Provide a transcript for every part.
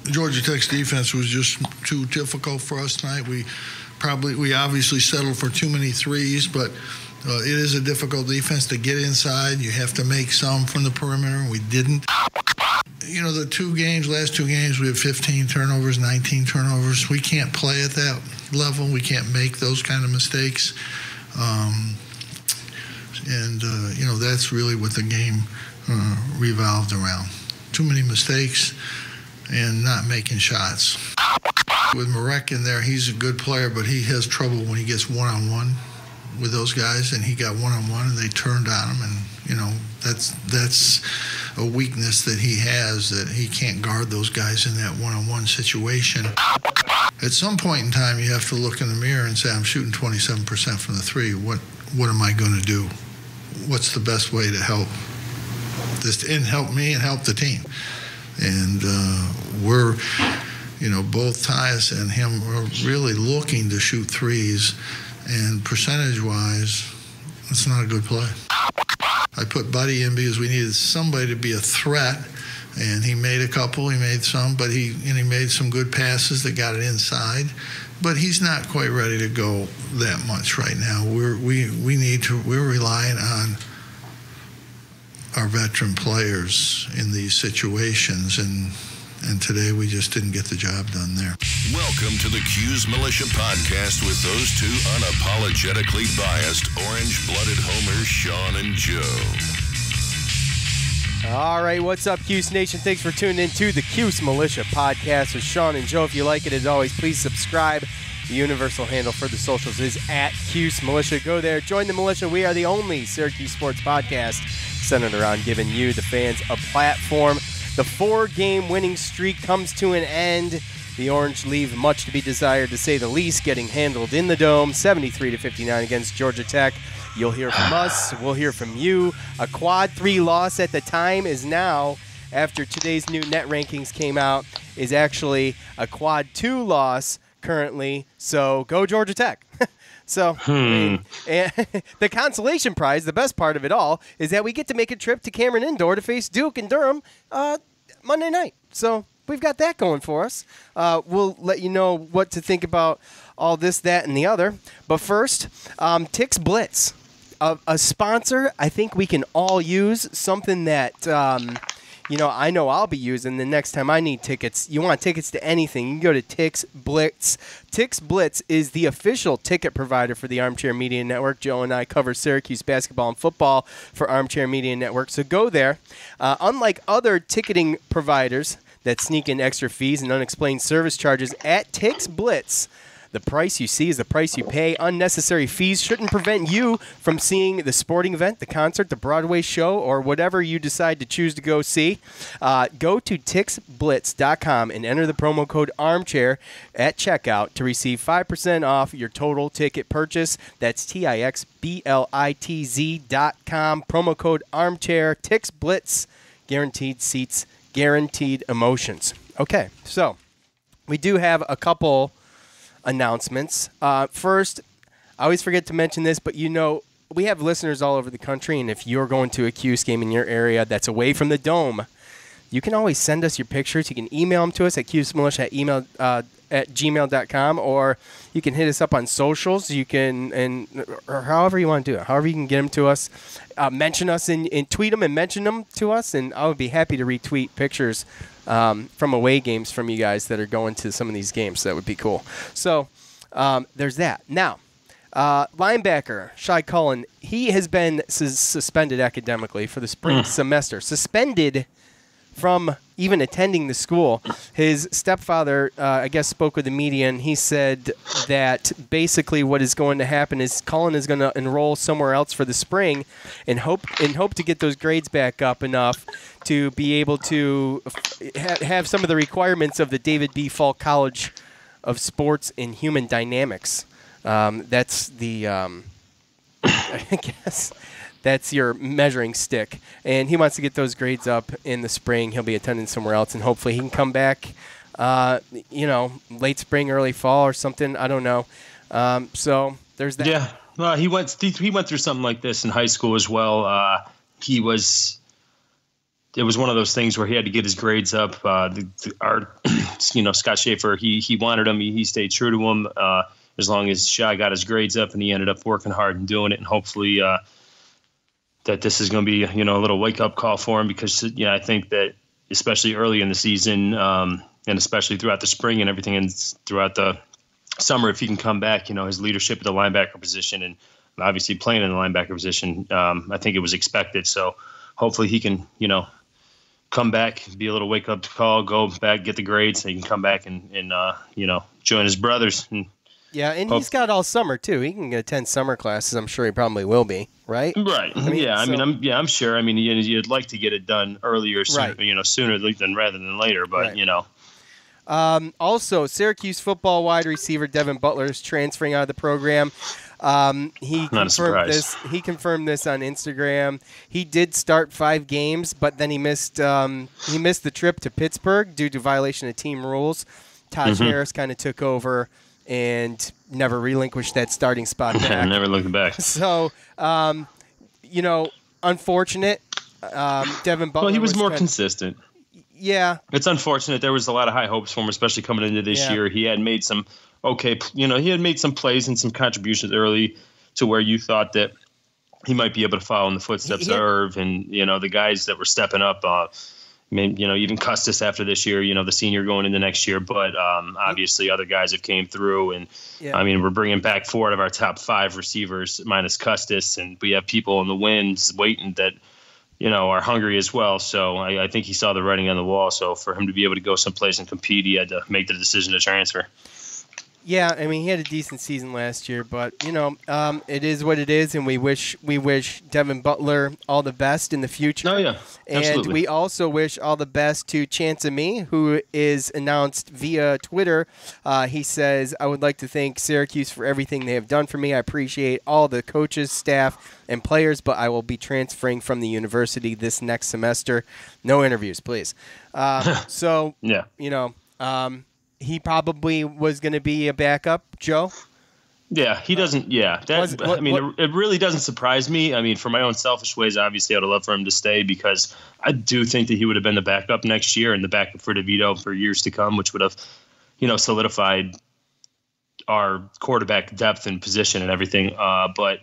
Georgia Tech's defense was just too difficult for us tonight. We obviously settled for too many threes, but it is a difficult defense to get inside. You have to make some from the perimeter, and we didn't. You know, the last two games, we have 15 turnovers, 19 turnovers. We can't play at that level. We can't make those kind of mistakes. You know, that's really what the game revolved around. Too many mistakes and not making shots. With Marek in there, he's a good player, but he has trouble when he gets one-on-one with those guys, and he got one-on-one, and they turned on him, and, you know, that's a weakness that he has, that he can't guard those guys in that one-on-one situation. At some point in time, you have to look in the mirror and say, I'm shooting 27% from the three. What am I going to do? What's the best way to help this, and help me and help the team? And we're, you know, both Tyus and him are really looking to shoot threes, and percentage-wise, it's not a good play. I put Buddy in because we needed somebody to be a threat, and he made a couple, he made some, but he made some good passes that got it inside. But he's not quite ready to go that much right now. We're relying on our veteran players in these situations, and today we just didn't get the job done there. Welcome to the Cuse Militia Podcast with those two unapologetically biased, orange-blooded homers, Sean and Joe. All right, what's up, Cuse Nation? Thanks for tuning in to the Cuse Militia Podcast with Sean and Joe. If you like it, as always, please subscribe. The universal handle for the socials is @Cuse Militia. Go there, join the militia. We are the only Syracuse sports podcast centered around giving you, the fans, a platform. The 4-game winning streak comes to an end. The Orange leave much to be desired, to say the least, getting handled in the Dome, 73-59 against Georgia Tech. You'll hear from us. We'll hear from you. A quad 3 loss at the time is now, after today's new net rankings came out, is actually a quad 2 loss currently. So go Georgia Tech. So I mean, and the consolation prize, the best part of it all, is that we get to make a trip to Cameron Indoor to face Duke and Durham Monday night. So we've got that going for us. We'll let you know what to think about all this, that, and the other. But first, Tix Blitz, a sponsor I think we can all use, something that I know I'll be using the next time I need tickets. You want tickets to anything, you can go to Tix Blitz. Tix Blitz is the official ticket provider for the Armchair Media Network. Joe and I cover Syracuse basketball and football for Armchair Media Network, so go there. Unlike other ticketing providers that sneak in extra fees and unexplained service charges, at Tix Blitz, the price you see is the price you pay. Unnecessary fees shouldn't prevent you from seeing the sporting event, the concert, the Broadway show, or whatever you decide to choose to go see. Go to TixBlitz.com and enter the promo code ARMCHAIR at checkout to receive 5% off your total ticket purchase. That's TixBlitz.com. Promo code ARMCHAIR. Tix Blitz. Guaranteed seats, guaranteed emotions. Okay, so we do have a couple announcements. First, I always forget to mention this, but we have listeners all over the country, and if you're going to a Cuse game in your area that's away from the Dome, you can always send us your pictures. You can email them to us at cusemilitia@gmail.com, or you can hit us up on socials. You can, or however you want to do it, however you can get them to us. Mention us and tweet them and mention them to us, and I would be happy to retweet pictures from away games from you guys that are going to some of these games. So that would be cool. So there's that. Now, linebacker Shai Cullen, he has been suspended academically for the spring semester. Suspended from even attending the school. His stepfather, I guess, spoke with the media, and he said that basically what is going to happen is Cullen is going to enroll somewhere else for the spring and hope to get those grades back up enough to be able to have some of the requirements of the David B. Falk College of Sports and Human Dynamics. That's the, I guess, that's your measuring stick. And he wants to get those grades up in the spring. He'll be attending somewhere else, and hopefully he can come back, late spring, early fall or something. I don't know. So there's that. Yeah. Well, he went through something like this in high school as well. He was it was one of those things where he had to get his grades up. Scott Schaefer, he wanted him. He stayed true to him as long as Shy got his grades up, and he ended up working hard and doing it. And hopefully that this is going to be, a little wake-up call for him because, I think that especially early in the season and especially throughout the spring and everything and throughout the summer, if he can come back, his leadership at the linebacker position and obviously playing in the linebacker position, I think it was expected. So hopefully he can, come back, be a little wake-up call, go back, get the grades, so he can come back and join his brothers. And he's got all summer, too. He can attend summer classes. I'm sure he probably will be, right? Right. I'm sure. I mean, you'd like to get it done earlier, sooner than rather than later, but, Also, Syracuse football wide receiver Devin Butler is transferring out of the program. He confirmed this on Instagram. He did start 5 games, but then he missed the trip to Pittsburgh due to violation of team rules. Taj Harris kind of took over and never relinquished that starting spot back. Never looked back. So, unfortunate. Devin Butler. Well, he was more consistent. Yeah. It's unfortunate. There was a lot of high hopes for him, especially coming into this year. He had made some he had made some plays and some contributions early to where you thought that he might be able to follow in the footsteps of Irv and, the guys that were stepping up. Even Custis after this year, the senior going into next year. But obviously other guys have came through. And, we're bringing back 4 out of our top 5 receivers minus Custis. And we have people in the wings waiting that, are hungry as well. So I think he saw the writing on the wall. So for him to be able to go someplace and compete, he had to make the decision to transfer. Yeah, he had a decent season last year, but it is what it is, and we wish Devin Butler all the best in the future. Oh yeah, absolutely. And we also wish all the best to Chance Me, who is announced via Twitter. He says, "I would like to thank Syracuse for everything they have done for me. I appreciate all the coaches, staff, and players, but I will be transferring from the university this next semester. No interviews, please." So yeah, he probably was going to be a backup, Joe. Yeah, he doesn't. Yeah, it really doesn't surprise me. For my own selfish ways, obviously, I would love for him to stay because I do think that he would have been the backup next year and the backup for DeVito for years to come, which would have, solidified our quarterback depth and position and everything. But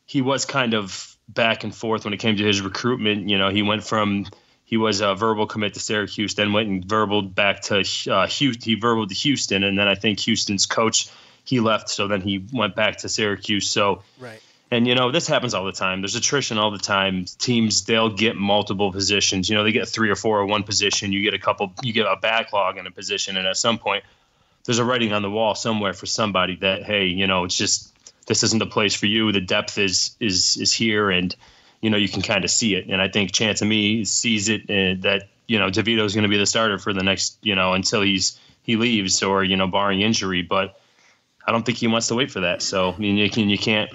he was kind of back and forth when it came to his recruitment. He went from. He was a verbal commit to Syracuse, then went and verbaled back to Houston. He verbaled to Houston, and then I think Houston's coach, he left, so then he went back to Syracuse. So, right. And, this happens all the time. There's attrition all the time. Teams, they'll get multiple positions. They get 3 or 4 at one position. You get a backlog in a position, and at some point, there's a writing on the wall somewhere for somebody that, hey, it's just this isn't the place for you. The depth is here, and you can kind of see it. And I think Chance of Me sees it that, DeVito is going to be the starter for the next, until he leaves or, barring injury. But I don't think he wants to wait for that. So, you can't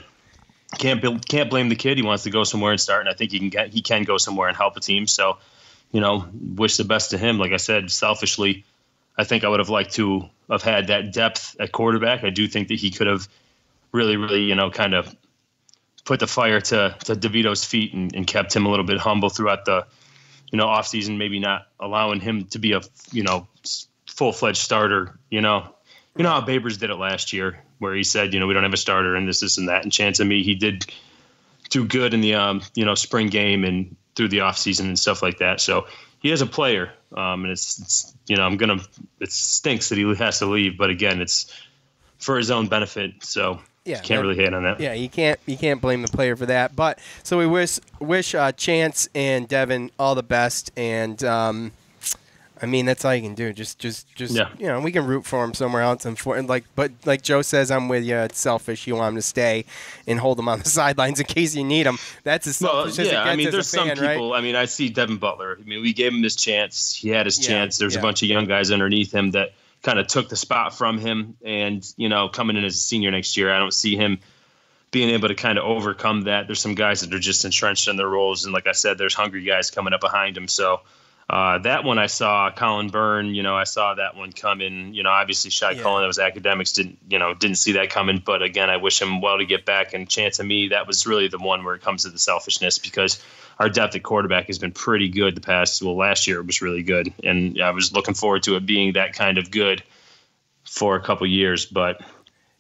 blame the kid. He wants to go somewhere and start. And I think he can go somewhere and help a team. So, wish the best to him. Like I said, selfishly, I think I would have liked to have had that depth at quarterback. I do think that he could have really, really, kind of put the fire to DeVito's feet and kept him a little bit humble throughout the, offseason, maybe not allowing him to be a, full-fledged starter, how Babers did it last year where he said, we don't have a starter and this and that. And Chance of Me, he did do good in the, spring game and through the offseason and stuff like that. So he is a player. And it's it stinks that he has to leave. But again, it's for his own benefit. So yeah, can't really hate on that. Yeah, you can't blame the player for that. But so we wish Chance and Devin all the best, and that's all you can do. Just yeah. We can root for him somewhere else, but like Joe says, I'm with you. It's selfish. You want him to stay and hold him on the sidelines in case you need him. That's as selfish as it gets there's as a fan, some people. Right? I see Devin Butler. We gave him his chance. He had his chance. There's a bunch of young guys underneath him that kind of took the spot from him, and coming in as a senior next year, I don't see him being able to kind of overcome that. There's some guys that are just entrenched in their roles, and like I said, there's hungry guys coming up behind him. So that one I saw, Colin Byrne, I saw that one coming. Obviously Shai Cullen, that was academics, didn't see that coming. But again, I wish him well to get back. And Chance of Me, that was really the one where it comes to the selfishness, because our depth at quarterback has been pretty good last year it was really good. And I was looking forward to it being that kind of good for a couple years. But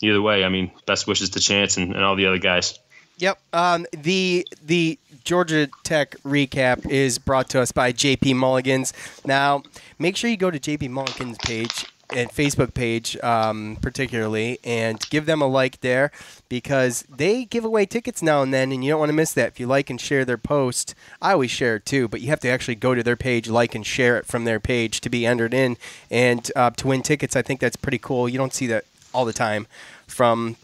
either way, I mean, best wishes to Chance and all the other guys. Yep. The Georgia Tech recap is brought to us by JP Mulligan's. Now, make sure you go to JP Mulligan's page and Facebook page particularly, and give them a like there, because they give away tickets now and then, and you don't want to miss that. If you like and share their post, I always share it too, but you have to actually go to their page, like and share it from their page to be entered in and to win tickets. I think that's pretty cool. You don't see that all the time from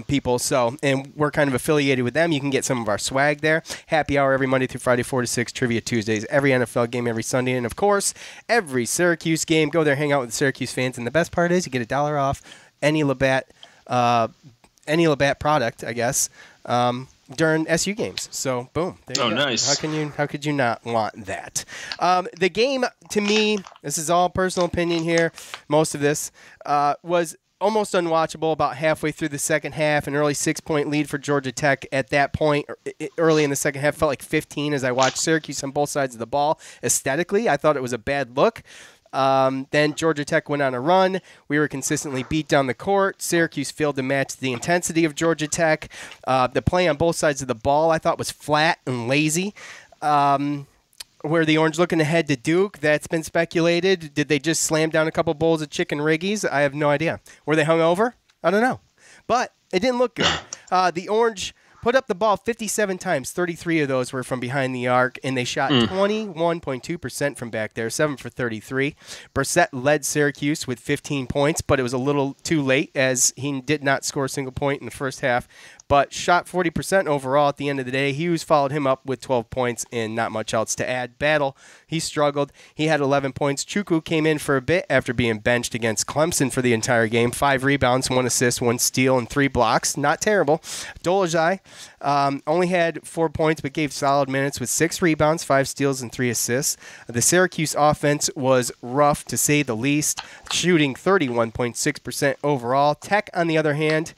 people. So, and we're kind of affiliated with them. You can get some of our swag there. Happy hour every Monday through Friday, 4 to 6. Trivia Tuesdays. Every NFL game every Sunday. And, of course, every Syracuse game. Go there, hang out with the Syracuse fans. And the best part is you get $1 off any Labatt product, I guess, during SU games. So, boom. There you go. Nice. How could you not want that? The game, to me, this is all personal opinion here, most of this, was almost unwatchable about halfway through the second half. An early 6-point lead for Georgia Tech at that point. Early in the second half, felt like 15 as I watched Syracuse on both sides of the ball. Aesthetically, I thought it was a bad look. Then Georgia Tech went on a run. We were consistently beat down the court. Syracuse failed to match the intensity of Georgia Tech. The play on both sides of the ball I thought was flat and lazy. Where the Orange looking ahead to Duke, that's been speculated. Did they just slam down a couple bowls of chicken riggies? I have no idea. Were they hungover? I don't know. But it didn't look good. The Orange put up the ball 57 times. 33 of those were from behind the arc, and they shot 21.2% from back there, 7 for 33. Brissett led Syracuse with 15 points, but it was a little too late as he did not score a single point in the first half, but shot 40% overall at the end of the day. Hughes followed him up with 12 points and not much else to add. Battle, he struggled. He had 11 points. Chukwu came in for a bit after being benched against Clemson for the entire game. 5 rebounds, 1 assist, 1 steal, and 3 blocks. Not terrible. Dolezaj only had 4 points but gave solid minutes with 6 rebounds, 5 steals, and 3 assists. The Syracuse offense was rough to say the least, shooting 31.6% overall. Tech, on the other hand,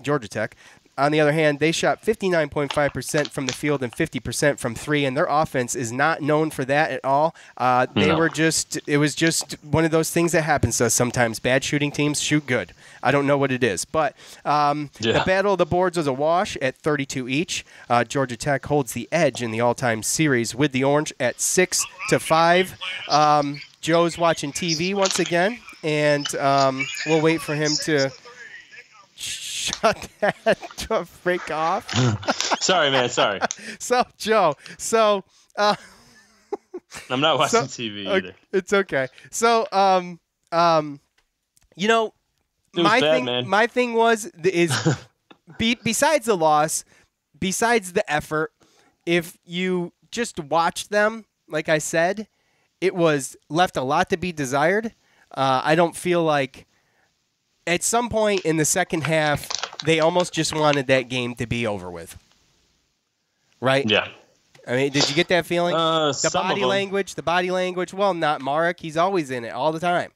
Georgia Tech, on the other hand, they shot 59.5% from the field and 50% from 3, and their offense is not known for that at all. It was just one of those things that happens to us sometimes. Bad shooting teams shoot good. I don't know what it is. But the battle of the boards was a wash at 32 each. Georgia Tech holds the edge in the all-time series with the Orange at 6-5. Joe's watching TV once again, and we'll wait for him to shut that to freak off. Sorry, man. Sorry. So, Joe, I'm not watching TV either. It's okay. So, you know, my thing was besides the loss, besides the effort, if you just watched them, like I said, it was left a lot to be desired. I don't feel like at some point in the second half, they almost just wanted that game to be over with. Right? Yeah. I mean, did you get that feeling? The body language. Well, not Marek. He's always in it all the time.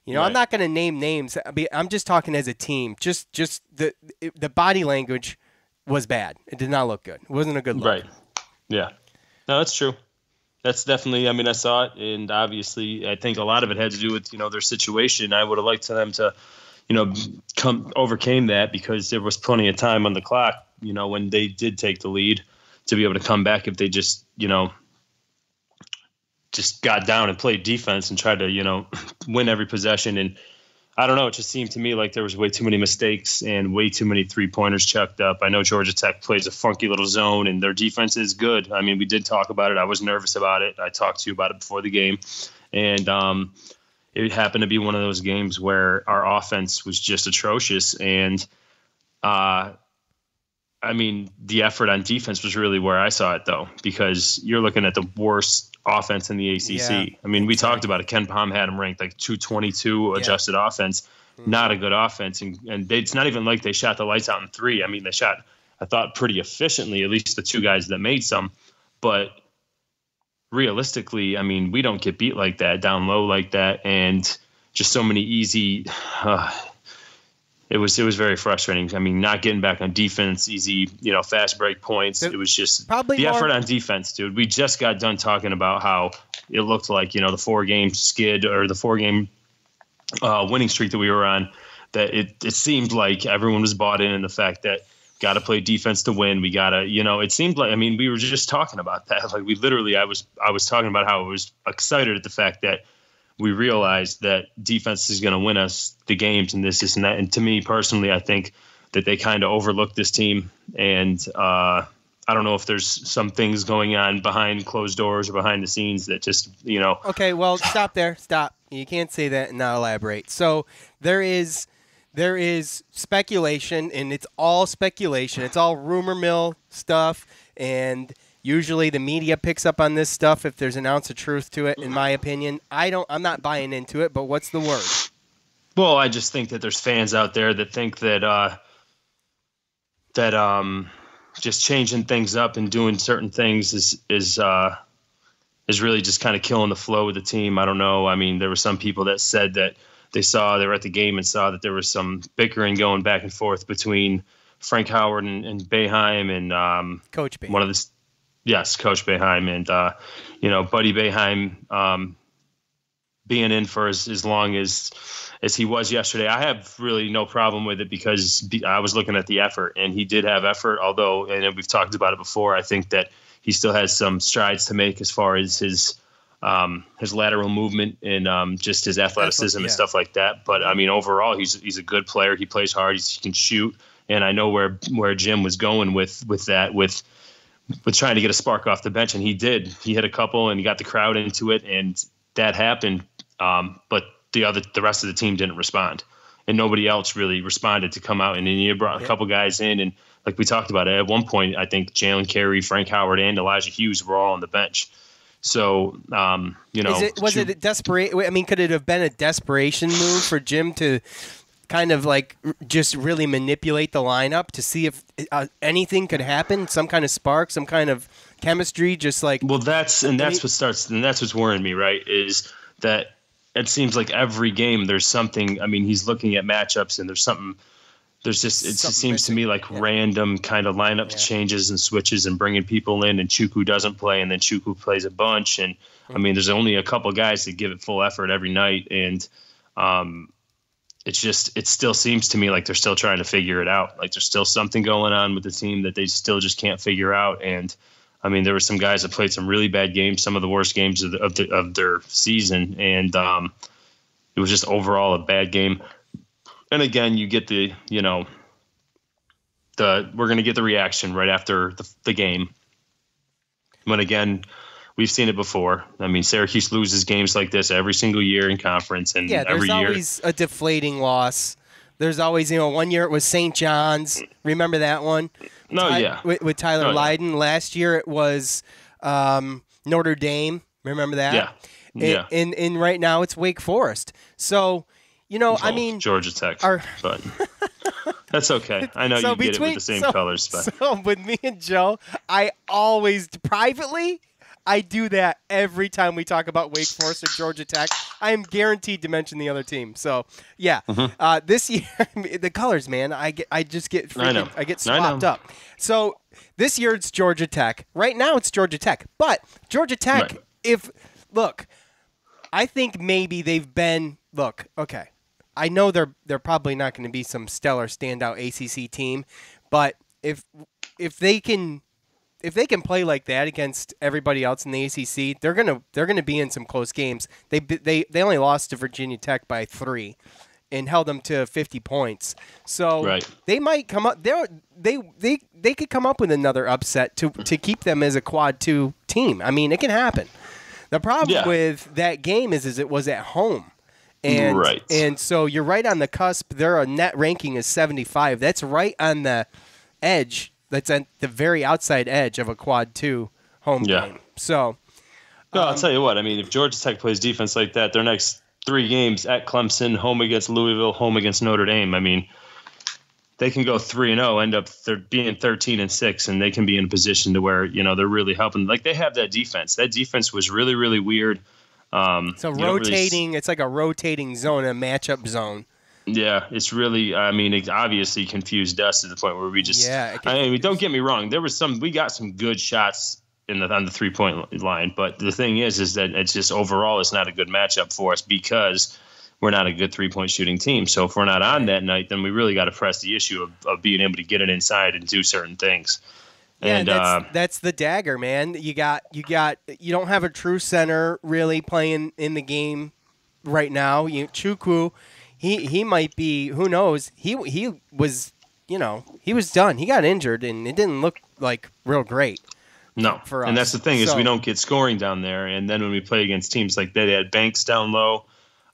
You know, right. I'm not going to name names. I'm just talking as a team. Just the body language was bad. It did not look good. It wasn't a good look. Right. Yeah. No, that's true. That's definitely, I mean, I saw it, and obviously I think a lot of it had to do with, their situation. I would have liked them to, overcame that because there was plenty of time on the clock, when they did take the lead to be able to come back if they just, just got down and played defense and tried to, win every possession. And I don't know, it just seemed to me like there was way too many mistakes and way too many three-pointers chucked up. I know Georgia Tech plays a funky little zone, and their defense is good. I mean, we did talk about it. I was nervous about it. I talked to you about it before the game. And it happened to be one of those games where our offense was just atrocious. And, the effort on defense was really where I saw it, though, because you're looking at the worst offense in the ACC. Yeah, we talked about it. Ken Pom had them ranked like 222 adjusted offense, not a good offense. And it's not even like they shot the lights out in 3. I mean, they shot, I thought, pretty efficiently, at least the 2 guys that made some. But realistically, we don't get beat like that, down low like that, and just so many easy it was very frustrating. I mean, not getting back on defense, easy, fast break points. It was just the effort on defense, dude. We just got done talking about how it looked like, the 4-game skid or the 4-game winning streak that we were on, that it seemed like everyone was bought in the fact that got to play defense to win. We got to, it seemed like, we were just talking about that. Like I was talking about how I was excited at the fact that we realized that defense is going to win us the games and this and that. And to me personally, I think that they kind of overlooked this team. And I don't know if there's some things going on behind closed doors or behind the scenes that just, Okay, well, stop there. Stop. You can't say that and not elaborate. So there is speculation, and it's all speculation. It's all rumor mill stuff, and usually the media picks up on this stuff if there's an ounce of truth to it, in my opinion. I'm not buying into it, but what's the word? Well, I just think that there's fans out there that think that just changing things up and doing certain things is really just kind of killing the flow of the team. I don't know. I mean, there were some people that said that they were at the game and saw that there was some bickering going back and forth between Frank Howard and Boeheim and Coach Boeheim. Coach Boeheim and Buddy Boeheim being in for as long as he was yesterday. I have really no problem with it because I was looking at the effort, and he did have effort. Although, and we've talked about it before, I think that he still has some strides to make as far as his lateral movement and just his athleticism and stuff like that. But overall, he's a good player. He plays hard. He can shoot. And I know where Jim was going with that, with trying to get a spark off the bench, and he did. He hit a couple and he got the crowd into it, and that happened. But the rest of the team didn't respond, and nobody else really responded to come out. And then you brought a couple guys in, and like we talked about it at one point, I think Jalen Carey, Frank Howard, and Elijah Hughes were all on the bench. So, was it a desperate? I mean, could it have been a desperation move for Jim to kind of like just really manipulate the lineup to see if anything could happen, some kind of spark, some kind of chemistry, just like? Well, that's what's worrying me, right? Is that it seems like every game there's something. I mean, he's looking at matchups and there's something. It just seems to me like random kind of lineup changes and switches and bringing people in, and Chuku doesn't play, and then Chuku plays a bunch. And there's only a couple guys that give it full effort every night. And it still seems to me like they're still trying to figure it out. Like there's still something going on with the team that they still just can't figure out. And there were some guys that played some really bad games, some of the worst games of their season. And it was just overall a bad game. And again, you get we're going to get the reaction right after the game. But again, we've seen it before. Syracuse loses games like this every single year in conference, and every year. There's always a deflating loss. There's always, 1 year it was St. John's. Remember that one? With Tyler Lydon. Last year it was Notre Dame. Remember that? Yeah. And right now it's Wake Forest. So. Georgia Tech, but that's okay. I know you get it with the same colors. But. So with me and Joe, I always privately, I do that every time we talk about Wake Forest or Georgia Tech. I am guaranteed to mention the other team. So yeah, this year the colors, man, I just get freaking, I get swapped up. So this year it's Georgia Tech. Right now it's Georgia Tech, but Georgia Tech. I think maybe they've been. Okay. I know they're probably not going to be some stellar standout ACC team, but if they can play like that against everybody else in the ACC, they're gonna be in some close games. They only lost to Virginia Tech by 3, and held them to 50 points. So they might come up. They could come up with another upset to keep them as a quad 2 team. It can happen. The problem with that game is it was at home. And so you're right on the cusp. Their net ranking is 75. That's right on the edge. That's at the very outside edge of a quad 2 home game. So, I'll tell you what. If Georgia Tech plays defense like that, their next 3 games at Clemson, home against Louisville, home against Notre Dame. They can go 3-0, end up being 13-6, and they can be in a position to where they're really helping. Like they have that defense. That defense was really, really weird. It's like a rotating zone, a matchup zone. Yeah, it's really, I mean, it obviously confused us to the point where we just, I mean, don't get me wrong. We got some good shots on the 3-point line, but the thing is that it's just overall, it's not a good matchup for us because we're not a good 3-point shooting team. So if we're not on that night, then we really got to press the issue of being able to get it inside and do certain things. Yeah, and that's the dagger, man. You don't have a true center really playing in the game right now. Chukwu, he might be, who knows? He was, he was done. He got injured, and it didn't look like real great. No, for us. And that's the thing is we don't get scoring down there. And then when we play against teams like that, they had Banks down low,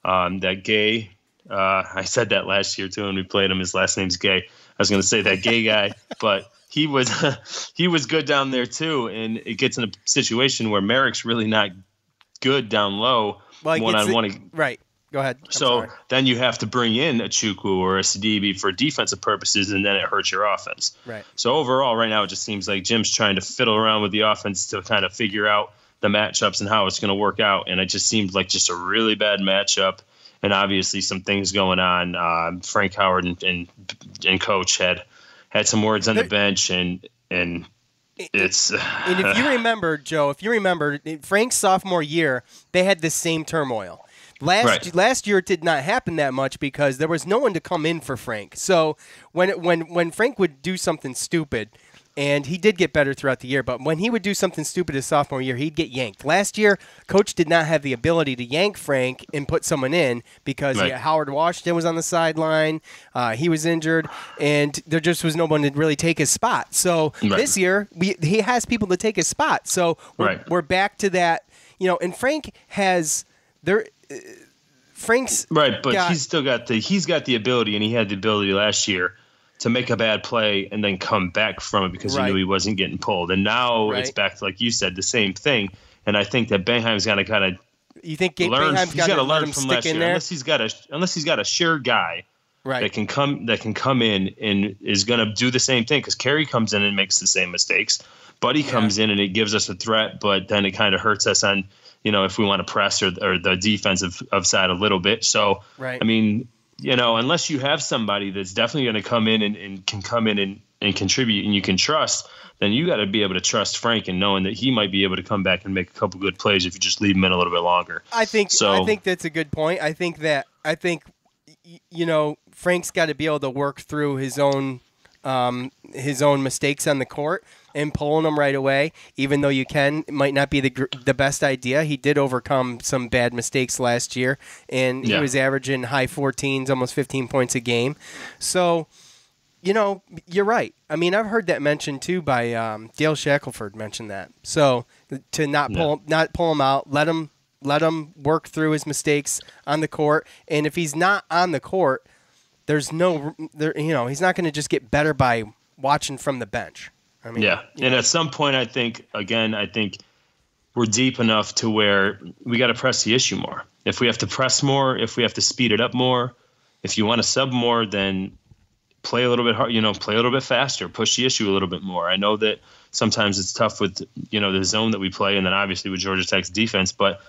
that Gay. I said that last year too when we played him. His last name's Gay. I was going to say that Gay guy, but he was good down there too. And it gets in a situation where Merrick's really not good down low, one-on-one. Right. Go ahead. So then you have to bring in a Chukwu or a Sidibe for defensive purposes, and then it hurts your offense. Right. So overall, right now, it just seems like Jim's trying to fiddle around with the offense to kind of figure out the matchups and how it's going to work out. And it just seemed like just a really bad matchup. And obviously some things going on. Frank Howard and Coach had some words on the bench, and it's and if you remember, Joe, Frank's sophomore year, they had the same turmoil. Last year it did not happen that much because there was no one to come in for Frank. So when Frank would do something stupid, and he did get better throughout the year, but when he would do something stupid his sophomore year, he'd get yanked. Last year, Coach did not have the ability to yank Frank and put someone in because Howard Washington was on the sideline, he was injured, and there just was no one to really take his spot. So this year, he has people to take his spot. So we're back to that, and Frank has Frank's but he's got the ability, and he had the ability last year to make a bad play and then come back from it because he knew he wasn't getting pulled. And now it's back to, like you said, the same thing. And I think that Boeheim's got to kind of Boeheim's got to learn from last year, unless he's got a sure guy that can come in and is going to do the same thing, because Kerry comes in and makes the same mistakes. Buddy comes in and it gives us a threat, but then it kind of hurts us on, if we want to press or the defensive side a little bit. So, I mean, unless you have somebody that's definitely going to come in and can come in and contribute and you can trust, then you got to be able to trust Frank and knowing that he might be able to come back and make a couple good plays if you just leave him in a little bit longer. I think that's a good point. I think Frank's got to be able to work through his own mistakes on the court and pulling them right away, even though it might not be the best idea. He did overcome some bad mistakes last year, and he was averaging high 14s, almost 15 points a game. So, you're right. I mean, I've heard that mentioned too by Dale Shackelford mentioned that. So to not pull him out, let him work through his mistakes on the court, and if he's not on the court, he's not going to just get better by watching from the bench. I mean, and at some point, I think we're deep enough to where we got to press the issue more. If we have to press more, if we have to speed it up more, if you want to sub more, then play a little bit hard. Play a little bit faster, push the issue a little bit more. I know that sometimes it's tough with the zone that we play, and then obviously with Georgia Tech's defense, but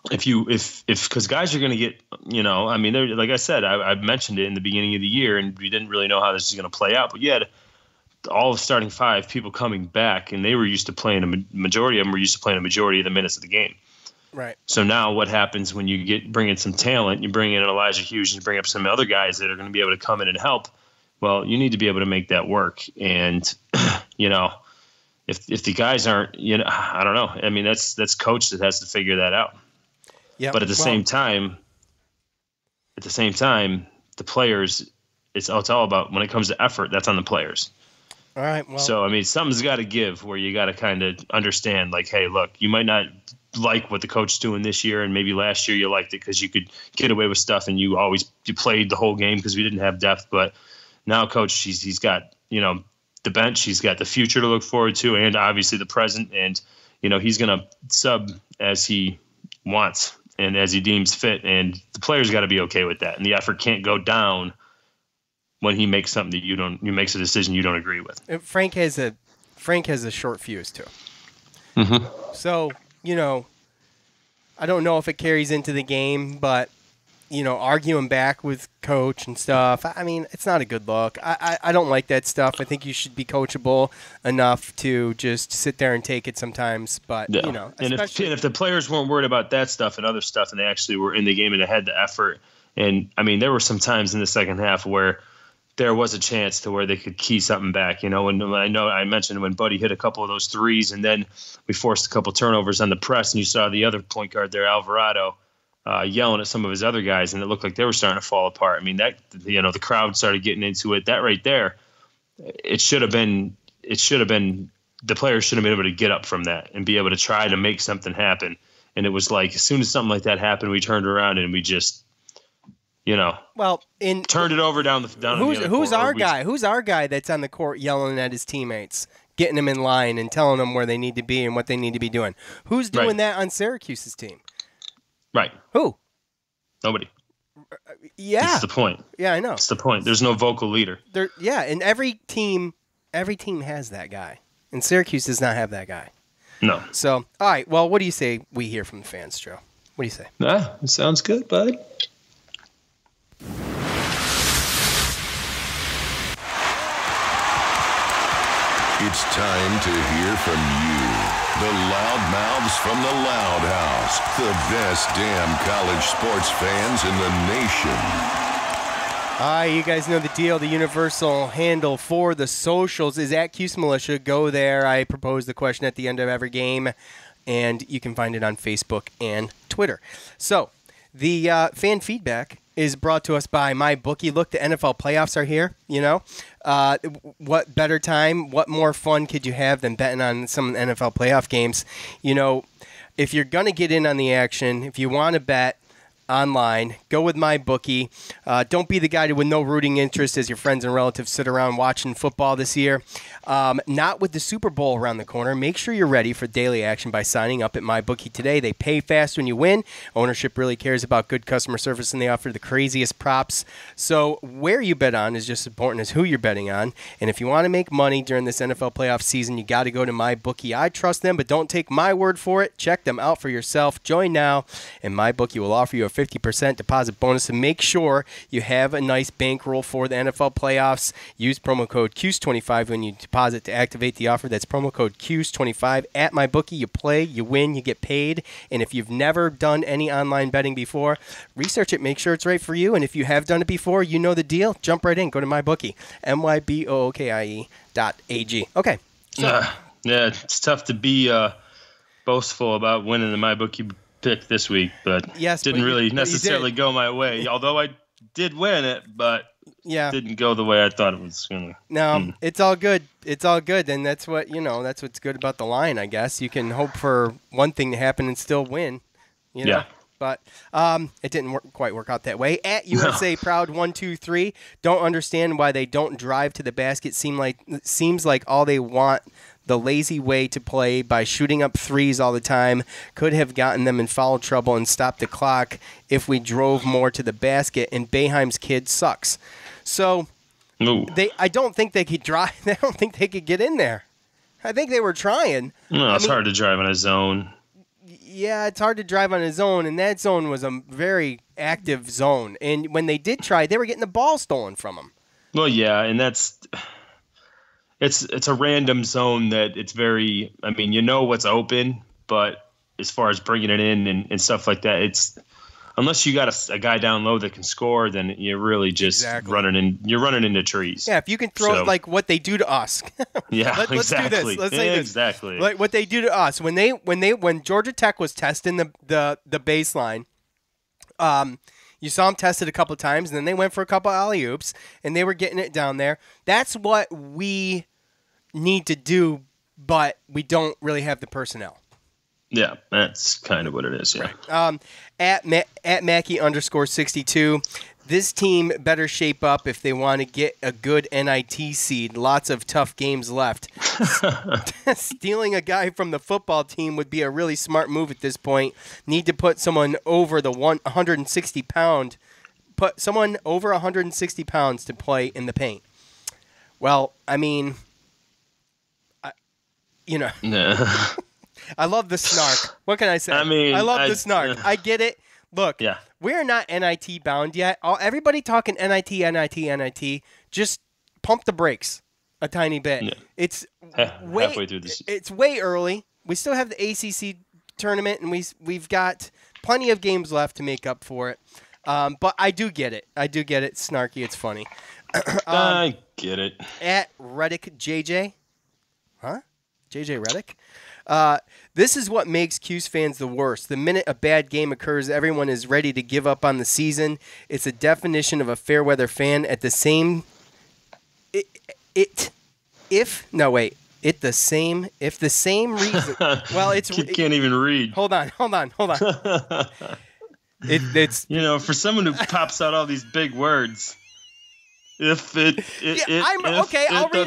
because guys are going to get, I mean, like I said, I mentioned it in the beginning of the year, and we didn't really know how this is going to play out. But you had all of starting five people coming back, and they were used to playing a majority of them were used to playing a majority of the minutes of the game. Right. So now what happens when you bring in some talent, you bring in Elijah Hughes, you bring up some other guys that are going to be able to come in and help. Well, you need to be able to make that work. And, if the guys aren't, I don't know. I mean, that's coach that has to figure that out. Yeah, but at the same time, the players, it's all about, when it comes to effort, that's on the players. All right. Well, so, I mean, something's got to give where you got to kind of understand, like, hey, look, you might not like what the coach is doing this year, and maybe last year you liked it because you could get away with stuff and you played the whole game because we didn't have depth. But now, coach, he's got, the bench, he's got the future to look forward to, and obviously the present. And, he's going to sub as he wants and as he deems fit, and the players got to be okay with that. And the effort can't go down when he makes something that he makes a decision you don't agree with. Frank has a short fuse too. Mm-hmm. So, I don't know if it carries into the game, but arguing back with coach and stuff. I mean, it's not a good look. I don't like that stuff. I think you should be coachable enough to just sit there and take it sometimes. But, and if the players weren't worried about that stuff and other stuff, and they actually were in the game and they had the effort, and, I mean, there were some times in the second half where there was a chance to where they could key something back. And I know I mentioned when Buddy hit a couple of those threes, and then we forced a couple turnovers on the press, and you saw the other point guard there, Alvarado, yelling at some of his other guys, and it looked like they were starting to fall apart. I mean, that the crowd started getting into it. That right there, it should have been the players should have been able to get up from that and be able to try to make something happen. And it was like as soon as something like that happened, we turned around and we just turned it over down the who's our guy? Who's our guy that's on the court yelling at his teammates, getting them in line and telling them where they need to be and what they need to be doing? Who's doing that on Syracuse's team? Right. Who? Nobody. Yeah. That's the point. Yeah, I know. That's the point. There's no vocal leader. And every team has that guy. And Syracuse does not have that guy. No. So, all right. Well, what do you say we hear from the fans, Joe? What do you say? It sounds good, bud. It's time to hear from you. The loudmouths from the Loud House. The best damn college sports fans in the nation. You guys know the deal. The universal handle for the socials is at Cuse Militia. Go there. I propose the question at the end of every game, and you can find it on Facebook and Twitter. So, the fan feedback is brought to us by MyBookie. Look, the NFL playoffs are here, What better time, what more fun could you have than betting on some NFL playoff games? If you're going to get in on the action, if you want to bet online, go with MyBookie. Don't be the guy with no rooting interest as your friends and relatives sit around watching football this year. Not with the Super Bowl around the corner. Make sure you're ready for daily action by signing up at MyBookie today. They pay fast when you win. Ownership really cares about good customer service, and they offer the craziest props. So where you bet on is just as important as who you're betting on. And if you want to make money during this NFL playoff season, you got to go to MyBookie. I trust them, but don't take my word for it. Check them out for yourself. Join now, and MyBookie will offer you a 50% deposit bonus. And make sure you have a nice bankroll for the NFL playoffs. Use promo code CUSE25 when you deposit to activate the offer. That's promo code CUSE25 at MyBookie. You play, you win, you get paid. And if you've never done any online betting before, research it, make sure it's right for you. And if you have done it before, you know the deal. Jump right in. Go to MyBookie. MyBookie.ag. Okay. So. Yeah, it's tough to be boastful about winning the MyBookie pick this week, but didn't really necessarily go my way. Although I did win it, but didn't go the way I thought it was going to. No, it's all good. It's all good, and that's what that's what's good about the line, I guess. You can hope for one thing to happen and still win. Yeah. But it didn't quite work out that way. At USA Proud 123, don't understand why they don't drive to the basket. Seems like all they want the lazy way to play by shooting up threes all the time. Could have gotten them in foul trouble and stopped the clock if we drove more to the basket. And Boeheim's kid sucks. So I don't think they could drive. I don't think they could get in there. I think they were trying. No, it's hard to drive on a zone. Yeah, it's hard to drive on a zone, and that zone was a very active zone. And when they did try, they were getting the ball stolen from them. Well, yeah, and it's a random zone that it's very. I mean, what's open, but as far as bringing it in and stuff like that, it's unless you got a guy down low that can score, then you're really just running into trees. Yeah, if you can throw it like what they do to us. Yeah, let's do this. Let's say this. Exactly. Like what they do to us when Georgia Tech was testing the baseline. You saw them test it a couple of times, and then they went for a couple alley-oops, and they were getting it down there. That's what we need to do, but we don't really have the personnel. Yeah, that's kind of what it is, yeah. Right. At Mackie_62, this team better shape up if they want to get a good NIT seed. Lots of tough games left. Stealing a guy from the football team would be a really smart move at this point. Need to put someone over the 160 pound. Put someone over 160 pounds to play in the paint. Well, I mean, I love the snark. What can I say? I mean, I love the snark. I get it. Look, We're not NIT bound yet. Everybody talking NIT. Just pump the brakes a tiny bit. Yeah. It's halfway through this. It's way early. We still have the ACC tournament, and we've got plenty of games left to make up for it. But I do get it. It's snarky. It's funny. I get it. At Reddick JJ. Huh? JJ Reddick? This is what makes Cuse fans the worst. The minute a bad game occurs, everyone is ready to give up on the season. It's a definition of a fair weather fan. At the same... If the same reason... Well, it's... You can't even read. Hold on. It's... for someone who pops out all these big words... I'll read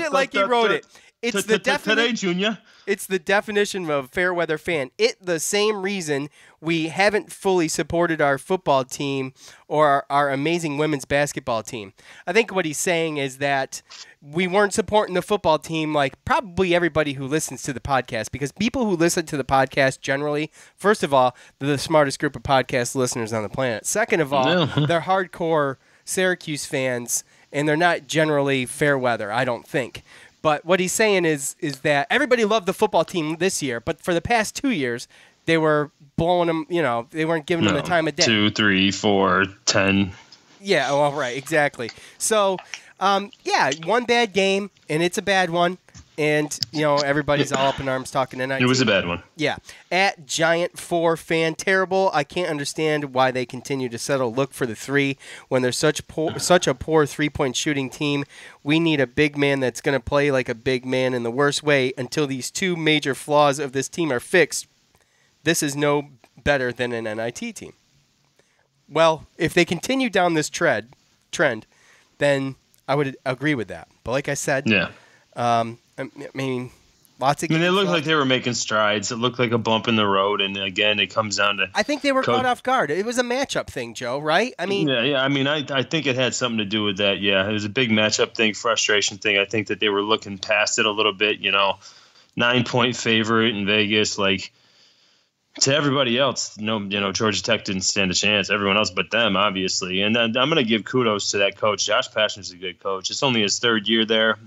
it like you wrote it. It's the definition. Today, Junior. It's the definition of a fair weather fan. The same reason we haven't fully supported our football team or our amazing women's basketball team. I think what he's saying is that we weren't supporting the football team like probably everybody who listens to the podcast, because people who listen to the podcast generally, first of all, they're the smartest group of podcast listeners on the planet. Second of all, they're hardcore Syracuse fans, and they're not generally fair weather, I don't think. But what he's saying is that everybody loved the football team this year, but for the past 2 years, they were blowing them, they weren't giving them the time of day. 2, 3, 4, 10. Yeah, well, right, exactly. So, one bad game, and it's a bad one. And, everybody's all up in arms talking NIT. It was a bad one. Yeah. At Giant4 fan, terrible. I can't understand why they continue to look for the 3 when they're such a poor 3-point shooting team. We need a big man that's going to play like a big man in the worst way until these 2 major flaws of this team are fixed. This is no better than an NIT team. Well, if they continue down this trend, then I would agree with that. But like I said, I mean, lots of games. It looked like they were making strides. It looked like a bump in the road, and again, it comes down to... I think they were caught off guard. It was a matchup thing, Joe, right? I mean... Yeah. I mean, I think it had something to do with that, yeah. It was a big matchup thing, frustration thing. I think that they were looking past it a little bit, 9-point favorite in Vegas, like... To everybody else, Georgia Tech didn't stand a chance. Everyone else but them, obviously. And then I'm going to give kudos to that coach. Josh Pastner's a good coach. It's only his 3rd year there.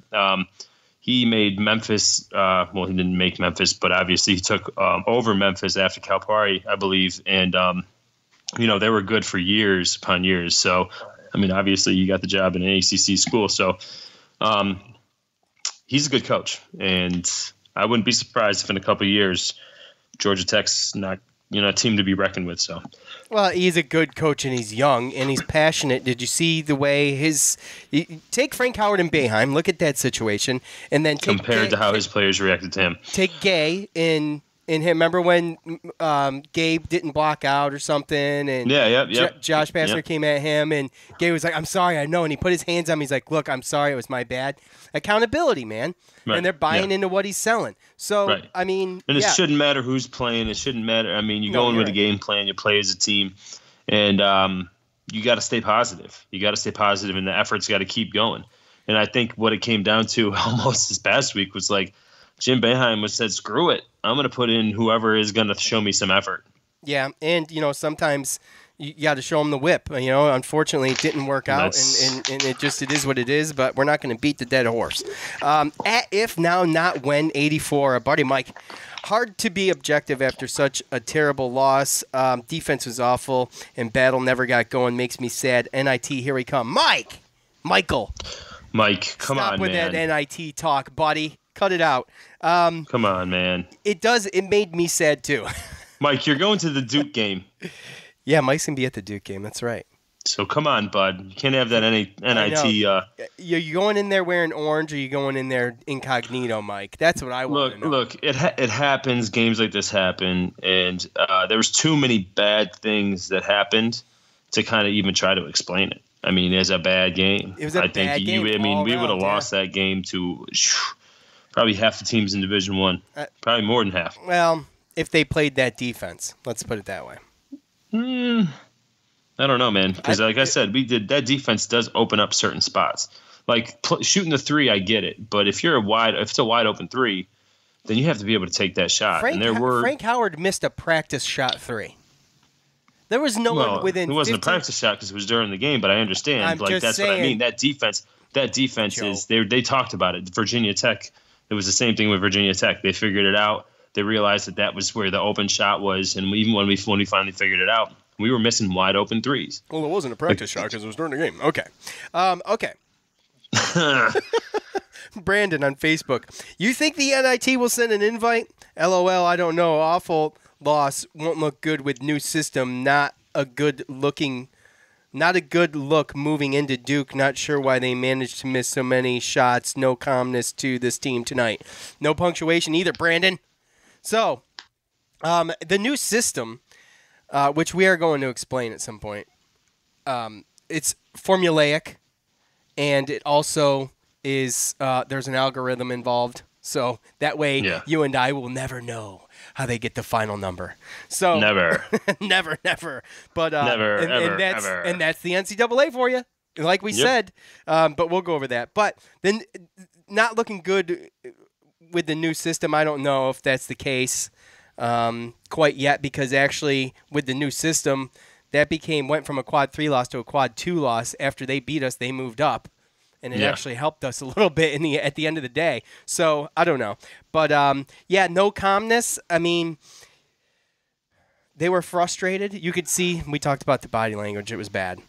He made Memphis. He didn't make Memphis, but obviously he took over Memphis after Calipari, I believe. And they were good for years upon years. So, I mean, obviously you got the job in an ACC school. So, he's a good coach, and I wouldn't be surprised if in a couple of years Georgia Tech's not, a team to be reckoned with. So, well, he's a good coach, and he's young, and he's passionate. Did you see the way take Frank Howard and Boeheim, look at that situation, and then compared to how his players reacted to him. Take Gay in him. Remember when Gabe didn't block out or something, and Josh Pastner came at him, and Gay was like, "I'm sorry, I know," and he put his hands on him. He's like, "Look, I'm sorry, it was my bad." Accountability, man. Right. And they're buying into what he's selling. So, I mean... And it shouldn't matter who's playing. It shouldn't matter. I mean, you go in with a game plan. You play as a team. And you got to stay positive. And the effort's got to keep going. And I think what it came down to almost this past week was like Jim Boeheim said, screw it. I'm going to put in whoever is going to show me some effort. Yeah, and, sometimes... You got to show them the whip. Unfortunately, it didn't work out, and it is what it is, but we're not going to beat the dead horse. At If Now Not When 84, buddy Mike, hard to be objective after such a terrible loss. Defense was awful, and battle never got going. Makes me sad. NIT, here we come. Mike! Michael! Mike, come on, man. Stop with that NIT talk, buddy. Cut it out. Come on, man. It made me sad, too. Mike, you're going to the Duke game. Yeah, Mike's going to be at the Duke game. That's right. So come on, bud. You can't have that NIT. You going in there wearing orange, or you going in there incognito, Mike? That's what I want to know. Look, it happens. Games like this happen. And there was too many bad things that happened to kind of even try to explain it. I mean, it's a bad game. It was a bad game. We would have lost that game to probably half the teams in Division I. Probably more than half. Well, if they played that defense, let's put it that way. I don't know, man. Because like I said, that defense does open up certain spots. Like shooting the 3, I get it. But if it's a wide open 3, then you have to be able to take that shot. Frank Howard missed a practice shot 3. There was no one within. It wasn't 15. a practice shot because it was during the game, but I understand. I'm like just that's saying, what I mean. That defense Joe. is they talked about it. Virginia Tech. It was the same thing with Virginia Tech. They figured it out. They realized that was where the open shot was, and even when we finally figured it out, we were missing wide open threes. Well, it wasn't a practice shot because it was during the game. Okay. Okay. Brandon on Facebook. You think the NIT will send an invite? LOL, I don't know. Awful loss. Won't look good with new system. Not a good look moving into Duke. Not sure why they managed to miss so many shots. No calmness to this team tonight. No punctuation either, Brandon. So, the new system, which we are going to explain at some point, it's formulaic, and it also is there's an algorithm involved. So that way you and I will never know how they get the final number. So never. never. But never, ever. And that's the NCAA for you, like we said. But we'll go over that. But then not looking good with the new system. I don't know if that's the case quite yet, because actually with the new system, that went from a quad 3 loss to a quad 2 loss. After they beat us, they moved up. And it actually helped us a little bit at the end of the day. So, I don't know. But, no calmness. I mean, they were frustrated. You could see, we talked about the body language. It was bad.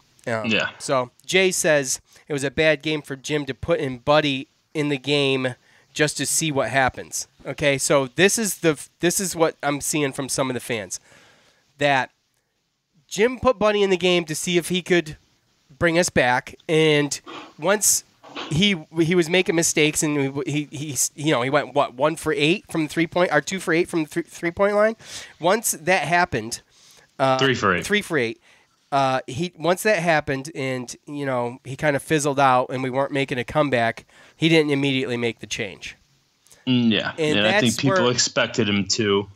So, Jay says it was a bad game for Jim to put in Buddy in the game just to see what happens. Okay, so this is what I'm seeing from some of the fans. That Jim put Buddy in the game to see if he could bring us back, and once he was making mistakes, and he went 1 for 8 from the 3-point, or 2 for 8 from the 3-point line. Once that happened, 3 for 8. 3 for 8. Once that happened, and he kind of fizzled out, and we weren't making a comeback. He didn't immediately make the change. Yeah, and I think people expected him to.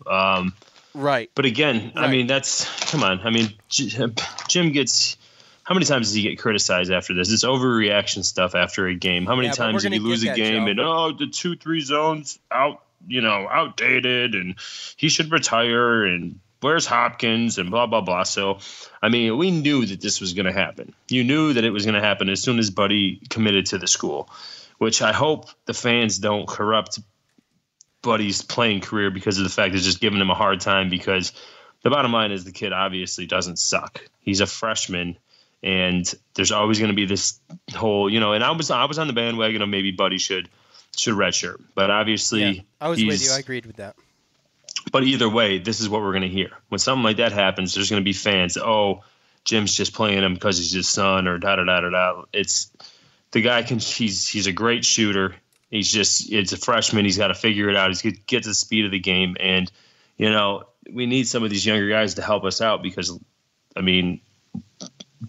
Right. But again, right. I mean, come on. I mean, Jim gets. How many times does he get criticized after this? It's overreaction stuff after a game. How many times did he lose a game and the 2-3 zones outdated, and he should retire, and where's Hopkins, and blah blah blah. So, I mean, we knew that this was going to happen. You knew that it was going to happen as soon as Buddy committed to the school, which I hope the fans don't corrupt Buddy's playing career because of the fact they're just giving him a hard time, because the bottom line is the kid obviously doesn't suck. He's a freshman. And there's always going to be this whole, and I was on the bandwagon of maybe Buddy should redshirt, but obviously I was with you. I agreed with that. But either way, this is what we're going to hear when something like that happens. There's going to be fans. Oh, Jim's just playing him because he's his son, or da da da da da. It's the guy he's a great shooter. It's a freshman. He's got to figure it out. He's got to get to the speed of the game, and we need some of these younger guys to help us out, because I mean,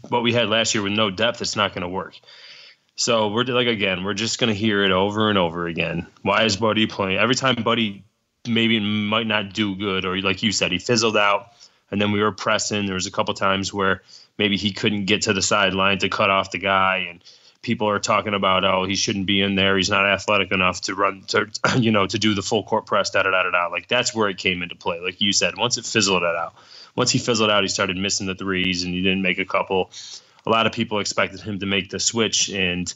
what we had last year with no depth, it's not going to work. So we're just going to hear it over and over again. Why is Buddy playing? Every time Buddy might not do good, or like you said, he fizzled out, and then we were pressing. There was a couple times where maybe he couldn't get to the sideline to cut off the guy, and people are talking about, oh, he shouldn't be in there. He's not athletic enough to run, to do the full court press, da da da da da. Like, that's where it came into play. Like you said, once he fizzled out, he started missing the threes, and he didn't make a couple. A lot of people expected him to make the switch, and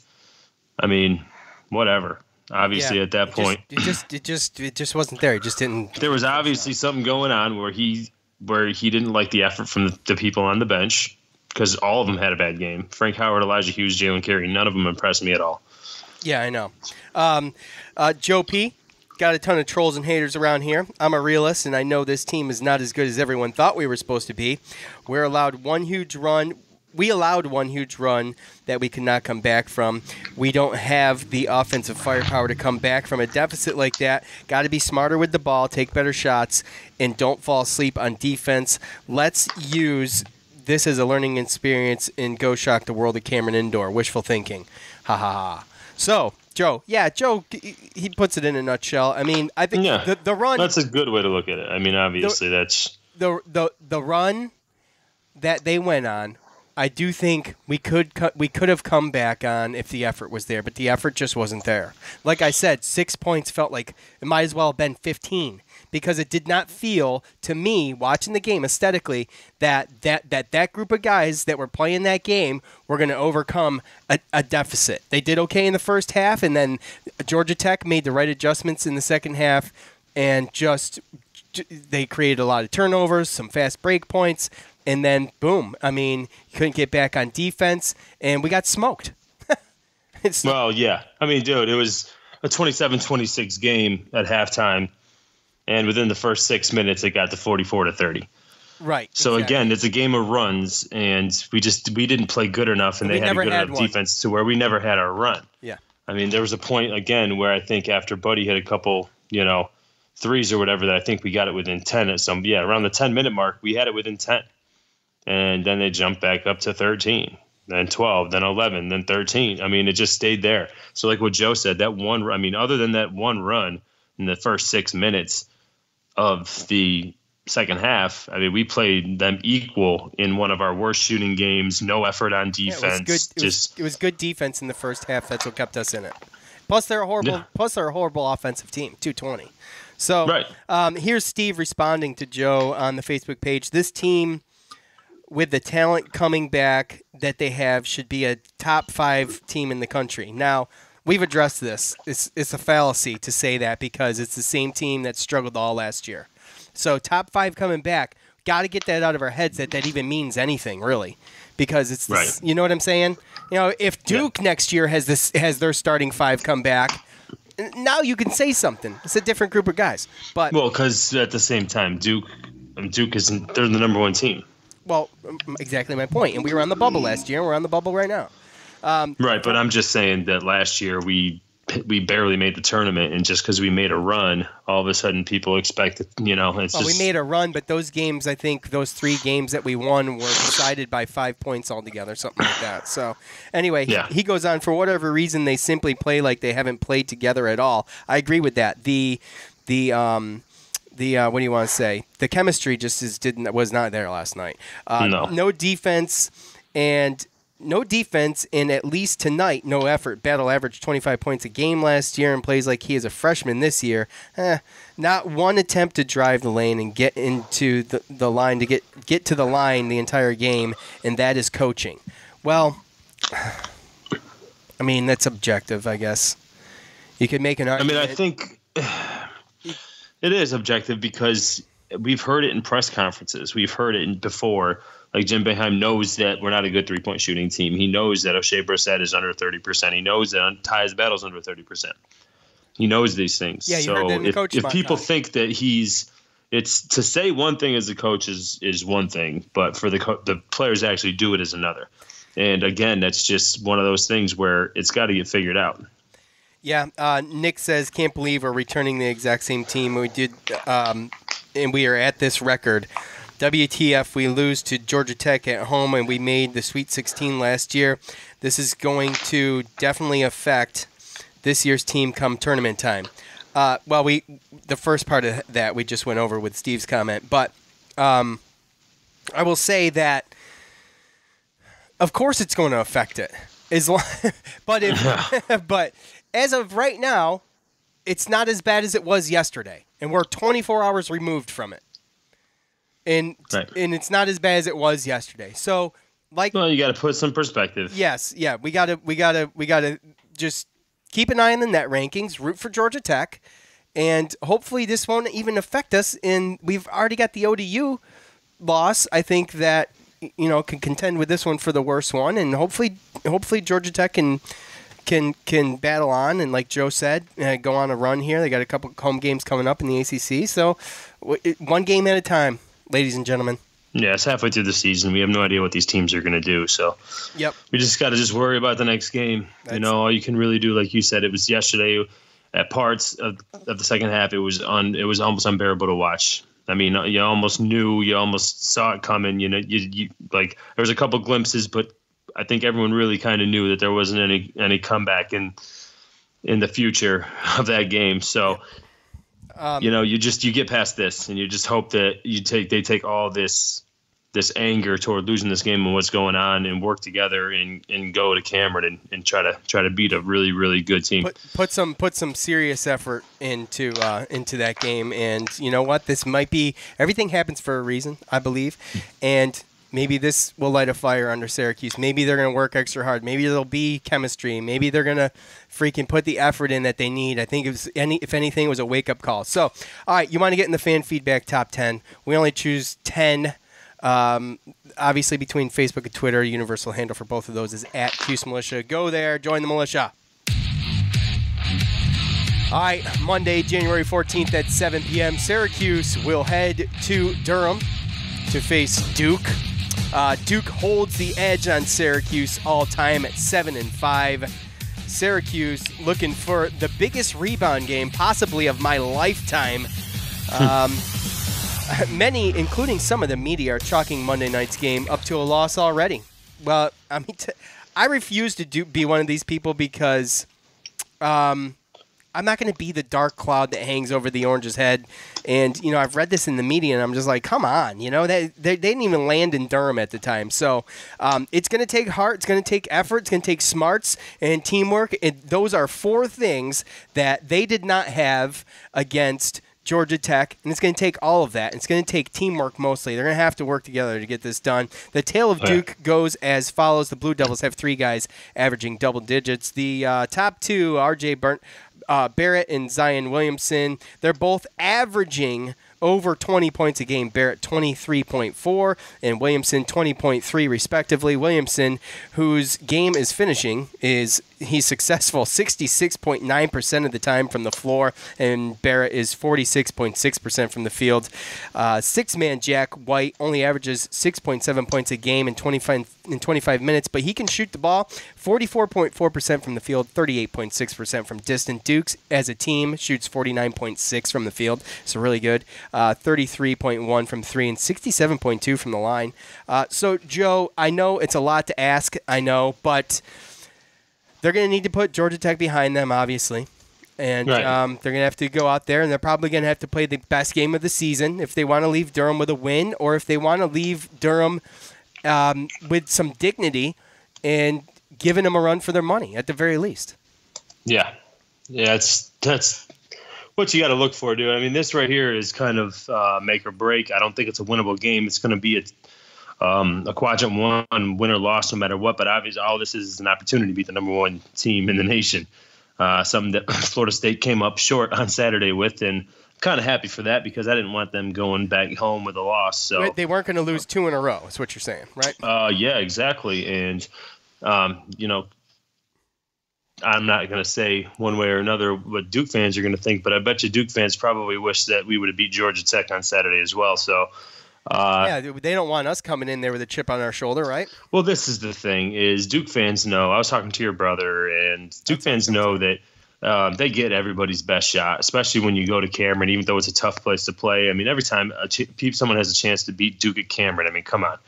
I mean, whatever. Obviously, at that point, it just wasn't there. It just didn't. There was obviously something going on where he didn't like the effort from the people on the bench, because all of them had a bad game. Frank Howard, Elijah Hughes, Jalen Carey, none of them impressed me at all. Yeah, I know. Joe P. Got a ton of trolls and haters around here. I'm a realist, and I know this team is not as good as everyone thought we were supposed to be. We allowed one huge run that we could not come back from. We don't have the offensive firepower to come back from a deficit like that. Got to be smarter with the ball, take better shots, and don't fall asleep on defense. Let's use this as a learning experience and go shock the world at Cameron Indoor. Wishful thinking. Ha ha ha. So, Joe, he puts it in a nutshell. I mean, I think the run. That's a good way to look at it. I mean, obviously, that's the run that they went on. I do think we could have come back on if the effort was there, but the effort just wasn't there. Like I said, 6 points felt like it might as well have been 15 because it did not feel to me watching the game aesthetically that group of guys that were playing that game were going to overcome a deficit. They did okay in the first half, and then Georgia Tech made the right adjustments in the second half, and they created a lot of turnovers, some fast break points, and then boom. I mean, you couldn't get back on defense, and we got smoked. Well, yeah. I mean, dude, it was a 27-26 game at halftime, and within the first 6 minutes, it got to 44-30. Right. So exactly. again, it's a game of runs, and we didn't play good enough, and they had a good enough defense to where we never had our run. Yeah. I mean, there was a point again where I think after Buddy hit a couple, threes or whatever, that I think we got it within 10 at around the 10-minute mark, we had it within 10. And then they jumped back up to 13, then 12, then 11, then 13. I mean, it just stayed there. So like what Joe said, other than that one run in the first 6 minutes of the second half, I mean, we played them equal in one of our worst shooting games, no effort on defense. It was good defense in the first half. That's what kept us in it. Plus, they're a horrible offensive team, 220. So right. Here's Steve responding to Joe on the Facebook page. This team, with the talent coming back that they have, should be a top 5 team in the country. Now, we've addressed this. It's a fallacy to say that because it's the same team that struggled all last year. So top 5 coming back, got to get that out of our heads that even means anything, really, because it's right. You know what I'm saying? If Duke next year has their starting 5 come back, now you can say something. It's a different group of guys. But because at the same time, Duke isn't. They're the number 1 team. Well, exactly my point. And we were on the bubble last year, and we're on the bubble right now. Right, but I'm just saying that last year we barely made the tournament, and just because we made a run, all of a sudden people expect it. We made a run, but those games, I think those 3 games that we won were decided by 5 points altogether, something like that. So anyway, he goes on, for whatever reason, they simply play like they haven't played together at all. I agree with that. The what do you want to say? The chemistry just was not there last night. No defense, and at least tonight, no effort. Battle averaged 25 points a game last year and plays like he is a freshman this year. Not one attempt to drive the lane and get into the line to get to the line the entire game, and that is coaching. Well, I mean, that's objective, I guess. You could make an argument. I mean, I think it is objective because we've heard it in press conferences. We've heard it before. Like Jim Boeheim knows that we're not a good 3-point shooting team. He knows that O'Shea Brissett is under 30%. He knows that Tyus Battle's under 30%. He knows these things. Yeah, you heard that in the coach if people think that it's to say one thing as a coach is one thing, but for the players to actually do it is another. And again, that's just one of those things where it's got to get figured out. Yeah, Nick says, can't believe we're returning the exact same team we did, and we are at this record. WTF, we lose to Georgia Tech at home, and we made the Sweet 16 last year. This is going to definitely affect this year's team come tournament time. The first part of that we just went over with Steve's comment, but I will say that, of course, it's going to affect it. But as of right now, it's not as bad as it was yesterday, and we're 24 hours removed from it. And it's not as bad as it was yesterday. So, you got to put some perspective. Yes, yeah, we gotta just keep an eye on the net rankings, root for Georgia Tech, and hopefully this won't even affect us. We've already got the ODU loss. I think that can contend with this one for the worst one, and hopefully Georgia Tech can battle on, and like Joe said, go on a run here. They got a couple home games coming up in the ACC, so one game at a time. Ladies and gentlemen. Yeah, it's halfway through the season. We have no idea what these teams are going to do. So we just got to worry about the next game. All you can really do, like you said, it was yesterday at parts of the second half. It was almost unbearable to watch. I mean, you almost knew, you almost saw it coming. You there was a couple glimpses, but I think everyone really kind of knew that there wasn't any comeback in the future of that game. So. You get past this, and you just hope that they take all this this anger toward losing this game and what's going on, and work together and go to Cameron and try to beat a really, really good team. Put some serious effort into that game. And you know what? This might be, everything happens for a reason, I believe. And maybe this will light a fire under Syracuse. Maybe they're going to work extra hard. Maybe there'll be chemistry. Maybe they're going to freaking put the effort in that they need. I think if anything, it was a wake-up call. So, all right, you want to get in the fan feedback top 10. We only choose 10. Obviously, between Facebook and Twitter, universal handle for both of those is at Cuse Militia. Go there, join the militia. All right, Monday, January 14th at 7 p.m., Syracuse will head to Durham to face Duke. Duke holds the edge on Syracuse all time at 7-5. Syracuse looking for the biggest rebound game possibly of my lifetime. Many, including some of the media, are chalking Monday night's game up to a loss already. Well, I mean, I refuse to be one of these people because I'm not going to be the dark cloud that hangs over the Orange's head. And, you know, I've read this in the media, and I'm just like, come on. You know, they didn't even land in Durham at the time. So it's going to take heart. It's going to take effort. It's going to take smarts and teamwork. And those are four things that they did not have against Georgia Tech, and it's going to take all of that. It's going to take teamwork mostly. They're going to have to work together to get this done. The tale of Duke goes as follows. The Blue Devils have 3 guys averaging double digits. The top 2, R.J. Barrett and Zion Williamson, they're both averaging over 20 points a game. Barrett 23.4 and Williamson 20.3 respectively. Williamson, whose game is finishing, he's successful 66.9% of the time from the floor, and Barrett is 46.6% from the field. Six-man Jack White only averages 6.7 points a game in 25 minutes, but he can shoot the ball 44.4% from the field, 38.6% from distant. Dukes, as a team, shoots 49.6 from the field, so really good. 33.1 from 3 and 67.2 from the line. So, Joe, I know it's a lot to ask, I know, but they're going to need to put Georgia Tech behind them, obviously. And right. They're going to have to go out there, and they're probably going to have to play the best game of the season if they want to leave Durham with a win, or if they want to leave Durham with some dignity and giving them a run for their money, at the very least. Yeah, that's what you got to look for, dude. I mean, this right here is kind of make or break. I don't think it's a winnable game. It's going to be a quadrant 1 win or loss no matter what. But obviously, all this is an opportunity to beat the number 1 team in the nation. Something that Florida State came up short on Saturday with, and I'm kind of happy for that because I didn't want them going back home with a loss. So they weren't going to lose 2 in a row. Is what you're saying, right? Yeah, exactly. And you know, I'm not going to say one way or another what Duke fans are going to think, but I bet you Duke fans probably wish that we would have beat Georgia Tech on Saturday as well. So, yeah, they don't want us coming in there with a chip on our shoulder, right? Well, this is the thing: is Duke fans know. I was talking to your brother, and Duke fans know that they get everybody's best shot, especially when you go to Cameron. Even though it's a tough place to play, I mean, every time someone has a chance to beat Duke at Cameron, I mean, come on.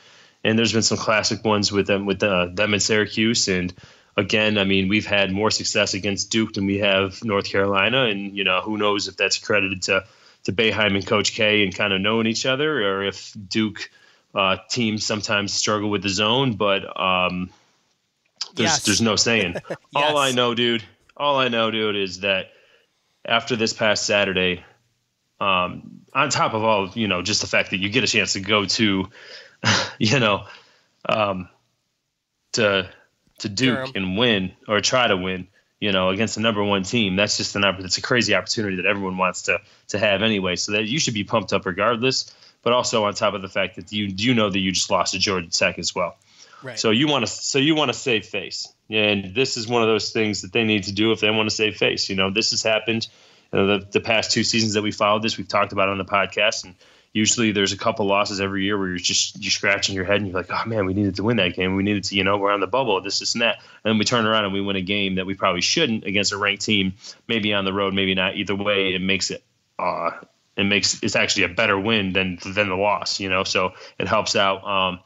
And there's been some classic ones with them in Syracuse, and again, I mean, we've had more success against Duke than we have North Carolina, and you know, who knows if that's credited to Boeheim and Coach K and kind of knowing each other, or if Duke teams sometimes struggle with the zone. But there's no saying. Yes. All I know, dude, is that after this past Saturday, on top of all, you know, just the fact that you get a chance to go to, you know, to Duke Durham and win, or try to win, you know, against the number 1 team. That's just it's a crazy opportunity that everyone wants to have anyway. So that you should be pumped up regardless. But also on top of the fact that you know that you just lost to Georgia Tech as well. Right. So you want to save face, and this is one of those things that they need to do if they want to save face. You know, this has happened. You know, the past 2 seasons that we followed this, we've talked about it on the podcast, and usually there's a couple losses every year where you're scratching your head and you're like, oh man, we needed to win that game. We needed to, you know, we're on the bubble, this and that. And then we turn around and we win a game that we probably shouldn't against a ranked team, maybe on the road, maybe not. Either way, it makes it's actually a better win than the loss, you know, so it helps out.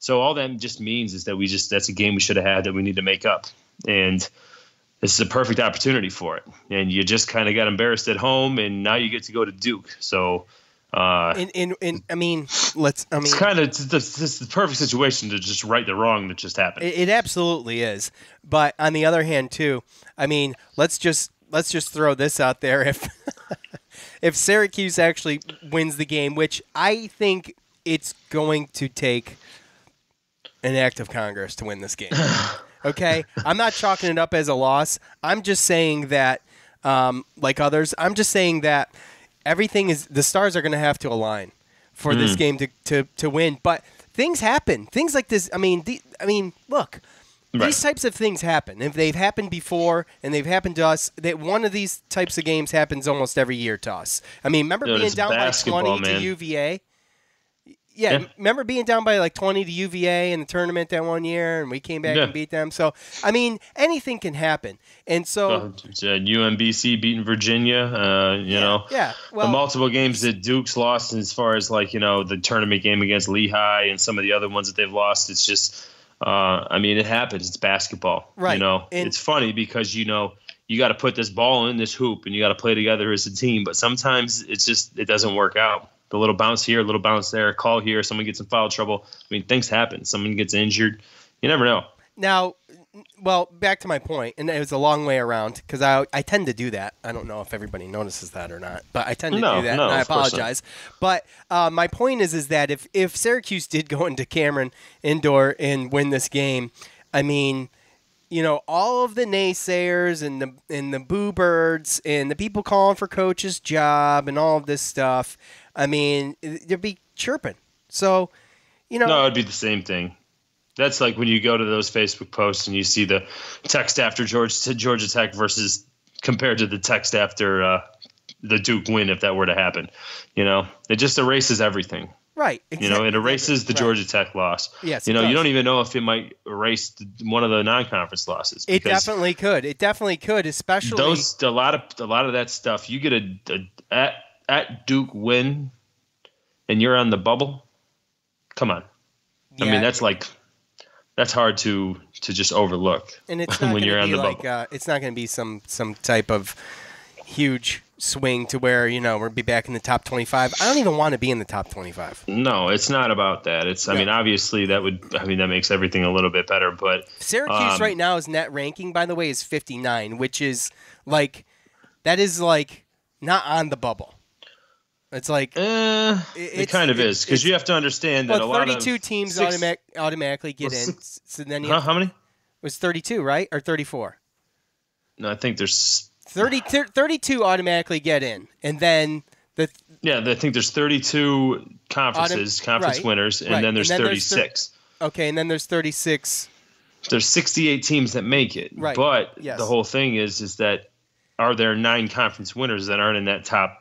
So all that just means is that that's a game we should have had that we need to make up. And this is a perfect opportunity for it. And you just kind of got embarrassed at home, and now you get to go to Duke. So I mean, it's kind of the perfect situation to just right the wrong that just happened. It absolutely is. But on the other hand, too, I mean, let's just throw this out there. If Syracuse actually wins the game, which I think it's going to take an act of Congress to win this game. Okay, I'm not chalking it up as a loss. I'm just saying that, like others, I'm just saying that. The stars are going to have to align for this game to win. But things happen. Things like this. I mean, look, these types of things happen. If they've happened before and they've happened to us, that one of these types of games happens almost every year to us. I mean, remember being down by 20 to UVA? Yeah, remember being down by like 20 to UVA in the tournament that one year, and we came back and beat them. So, I mean, anything can happen. And so UMBC beating Virginia, you know, the multiple games that Duke's lost as far as like, you know, the tournament game against Lehigh and some of the other ones that they've lost. It's just, I mean, it happens. It's basketball. Right. You know, and it's funny because, you know, you got to put this ball in this hoop and you got to play together as a team. But sometimes it doesn't work out. The little bounce here, a little bounce there, call here, someone gets in foul trouble. I mean, things happen. Someone gets injured. You never know. Now, well, back to my point, and it was a long way around because I tend to do that. I don't know if everybody notices that or not, but I tend to do that, and I apologize. But my point is that if Syracuse did go into Cameron Indoor and win this game, I mean, you know, all of the naysayers and the boo birds and the people calling for coach's job and all of this stuff, I mean, they'd be chirping. So, you know. No, it'd be the same thing. That's like when you go to those Facebook posts and you see the text after Georgia Tech versus compared to the text after the Duke win, if that were to happen. You know, it just erases everything. Right. Exactly. You know, it erases the Georgia Tech loss. Yes. You know, you don't even know if it might erase one of the non-conference losses. It definitely could. It definitely could, especially a lot of that stuff. You get a at Duke win, and you're on the bubble. Come on. Yeah. I mean, that's hard to just overlook. And it's not when you're on the bubble. It's not going to be some type of huge swing to where, you know, we'll be back in the top 25. I don't even want to be in the top 25. No, it's not about that. I mean, obviously that makes everything a little bit better, but Syracuse right now is net ranking, by the way, is 59, which is like, that is like not on the bubble. It's like it kind of is, because you have to understand that a lot of 32 teams automatically get in. So then how many? It was 32, right? Or 34? No, I think there's 32 automatically get in, and then I think there's 32 conference winners, and then there's 36. Okay, and then there's 36. There's 68 teams that make it, right? But the whole thing is that are there 9 conference winners that aren't in that top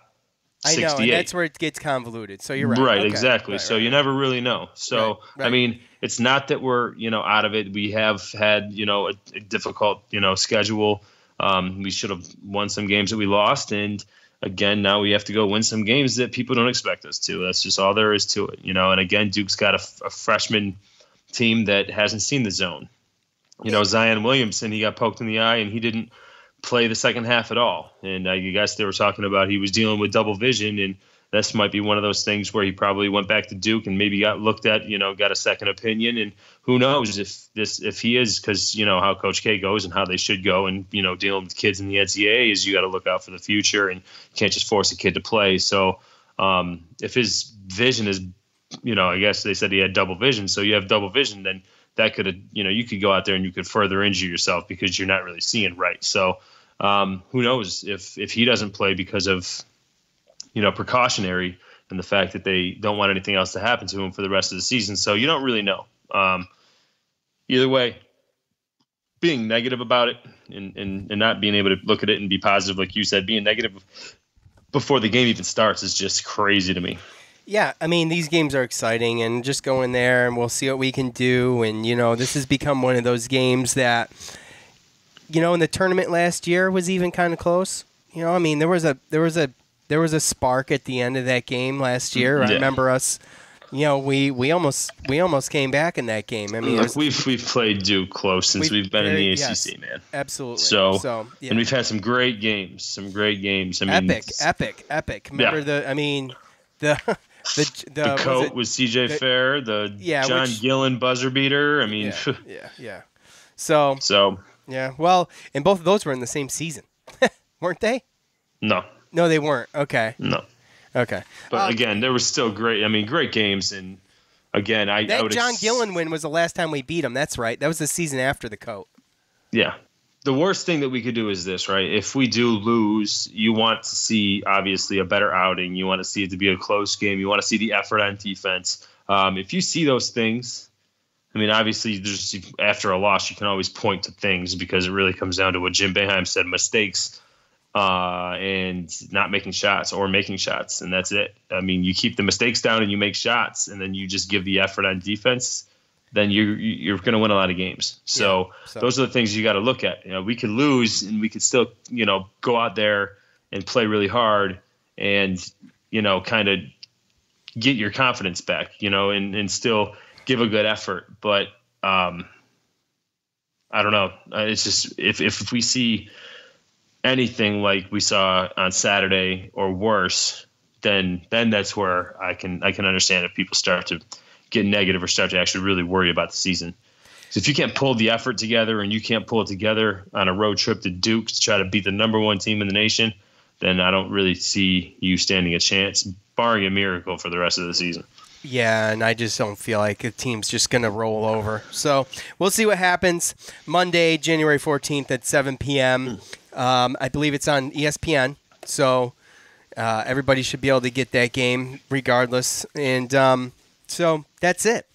68? I know, and that's where it gets convoluted. So you're right. Right, okay. Exactly. So you never really know. So right. I mean, it's not that we're out of it. We have had a difficult schedule. We should have won some games that we lost, and again, now we have to go win some games that people don't expect us to. That's just all there is to it, And again, Duke's got a freshman team that hasn't seen the zone. Zion Williamson, he got poked in the eye, and he didn't play the second half at all. And I guess they were talking about he was dealing with double vision, and this might be one of those things where he probably went back to Duke and maybe got looked at, got a second opinion. And who knows if he is, because how Coach K goes and how they should go, and dealing with kids in the NCAA is you got to look out for the future, and you can't just force a kid to play. So if his vision is, I guess they said he had double vision. So you have double vision, then that could, you could go out there and you could further injure yourself because you're not really seeing right. So who knows if he doesn't play because of, precautionary and the fact that they don't want anything else to happen to him for the rest of the season. So you don't really know. Either way, being negative about it and not being able to look at it and be positive, like you said, being negative before the game even starts is just crazy to me. Yeah, I mean, these games are exciting, and just go in there and we'll see what we can do. And, this has become one of those games that, in the tournament last year was even kind of close. I mean, there was a spark at the end of that game last year. I remember us, we almost came back in that game. I mean, we've played Duke close since we've been in the ACC, man. Absolutely. So yeah. And we've had some great games. I mean, epic. Remember The coat was CJ Fair, John Gillen buzzer beater. I mean, yeah. So yeah. Well, and both of those were in the same season, weren't they? No, they weren't. Okay. No. Okay. But again, there was still great games, and again, I would John Gillen win was the last time we beat him. That's right. That was the season after the coat. Yeah. The worst thing that we could do is this, right? If we do lose, you want to see, obviously, a better outing. You want to see it to be a close game. You want to see the effort on defense. If you see those things, I mean, obviously, after a loss, you can always point to things because it really comes down to what Jim Boeheim said, mistakes and not making shots or making shots, and that's it. I mean, you keep the mistakes down and you make shots, and then you just give the effort on defense, then you're going to win a lot of games. So those are the things you got to look at. You know, we could lose and we could still, go out there and play really hard and, kind of get your confidence back, and still give a good effort. But I don't know. It's just if we see anything like we saw on Saturday or worse, then that's where I can understand if people start to get negative or start to actually really worry about the season. So if you can't pull the effort together and you can't pull it together on a road trip to Duke to try to beat the number one team in the nation, then I don't really see you standing a chance, barring a miracle for the rest of the season. Yeah, and I just don't feel like the team's just going to roll over. So we'll see what happens Monday, January 14th at 7 p.m. I believe it's on ESPN, so everybody should be able to get that game regardless. And so that's it.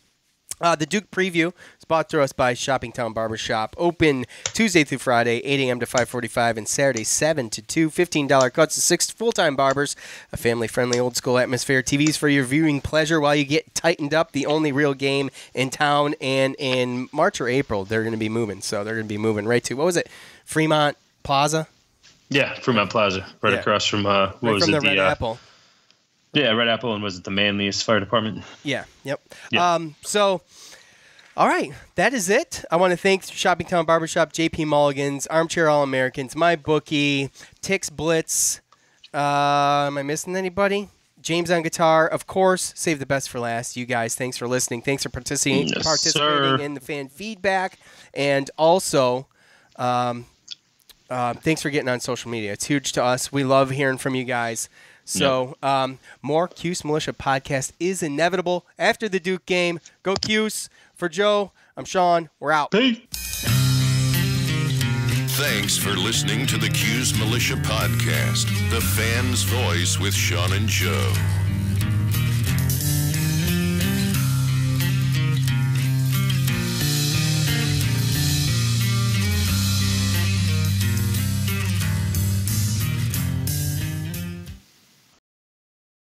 The Duke preview is brought to us by Shoppingtown Barbershop. Open Tuesday through Friday, 8 a.m. to 5:45, and Saturday, 7 to 2. $15 cuts to 6 full-time barbers. A family-friendly, old-school atmosphere. TVs for your viewing pleasure while you get tightened up. The only real game in town. And in March or April, they're going to be moving. So they're going to be moving right to, what was it, Fremont Plaza? Yeah, Fremont Plaza, right across from, the Red Apple. Yeah, Red Apple, and was it the Manlius Fire Department? Yeah, yep. So, all right, that is it. I want to thank Shoppingtown Barbershop, JP Mulligan's, Armchair All-Americans, My Bookie, Tix Blitz. Am I missing anybody? James on guitar. Of course, save the best for last. You guys, thanks for listening. Thanks for participating in the fan feedback. And also, thanks for getting on social media. It's huge to us. We love hearing from you guys. So more Cuse Militia podcast is inevitable after the Duke game. Go Cuse. For Joe, I'm Sean. We're out. Peace. Thanks for listening to the Cuse Militia podcast, the fan's voice with Sean and Joe.